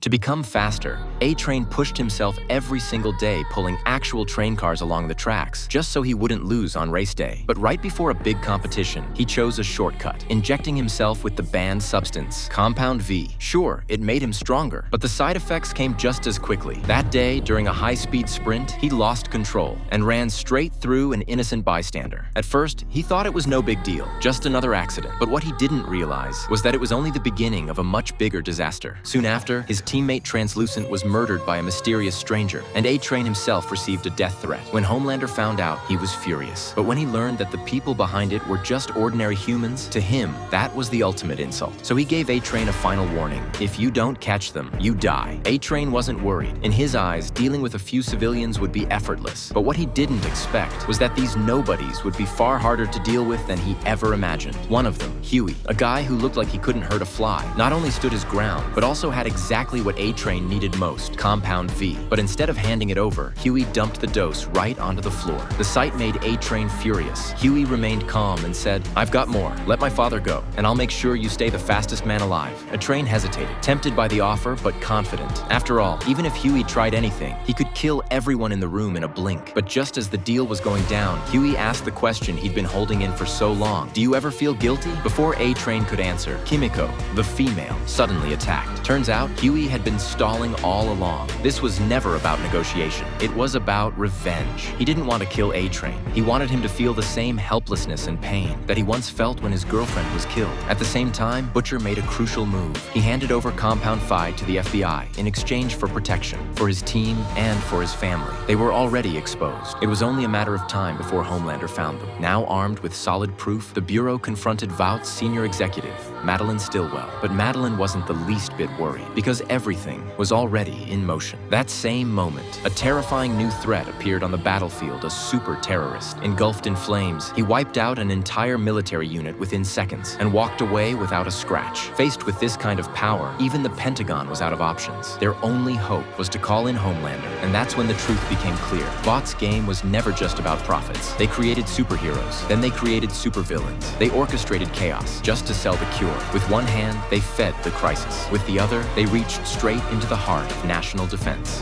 To become faster, A-Train pushed himself every single day pulling actual train cars along the tracks, just so he wouldn't lose on race day. But right before a big competition, he chose a shortcut, injecting himself with the banned substance, Compound V. Sure, it made him stronger, but the side effects came just as quickly. That day, during a high-speed sprint, he lost control and ran straight through an innocent bystander. At first, he thought it was no big deal, just another accident. But what he didn't realize was that it was only the beginning of a much bigger disaster. Soon after, his teammate Translucent was murdered by a mysterious stranger, and A-Train himself received a death threat. When Homelander found out, he was furious. But when he learned that the people behind it were just ordinary humans, to him, that was the ultimate insult. So he gave A-Train a final warning. If you don't catch them, you die. A-Train wasn't worried. In his eyes, dealing with a few civilians would be effortless. But what he didn't expect was that these nobodies would be far harder to deal with than he ever imagined. One of them, Huey, a guy who looked like he couldn't hurt a fly, not only stood his ground, but also had exactly what A-Train needed most, Compound V. But instead of handing it over, Huey dumped the dose right onto the floor. The sight made A-Train furious. Huey remained calm and said, "I've got more. Let my father go, and I'll make sure you stay the fastest man alive." A-Train hesitated, tempted by the offer, but confident. After all, even if Huey tried anything, he could kill everyone in the room in a blink. But just as the deal was going down, Huey asked the question he'd been holding in for so long. "Do you ever feel guilty?" Before A-Train could answer, Kimiko, the female, suddenly attacked. Turns out, Huey had been stalling all along. This was never about negotiation. It was about revenge. He didn't want to kill A-Train. He wanted him to feel the same helplessness and pain that he once felt when his girlfriend was killed. At the same time, Butcher made a crucial move. He handed over Compound V to the FBI in exchange for protection, for his team and for his family. They were already exposed. It was only a matter of time before Homelander found them. Now armed with solid proof, the Bureau confronted Vought's senior executive, Madeline Stillwell. But Madeline wasn't the least bit worried, because everything was already in motion. That same moment, a terrifying new threat appeared on the battlefield, a super terrorist. Engulfed in flames, he wiped out an entire military unit within seconds and walked away without a scratch. Faced with this kind of power, even the Pentagon was out of options. Their only hope was to call in Homelander, and that's when the truth became clear. Vought's game was never just about profits. They created superheroes, then they created supervillains. They orchestrated chaos just to sell the cure. With one hand, they fed the crisis. With the other, they reached straight into the heart of national defense.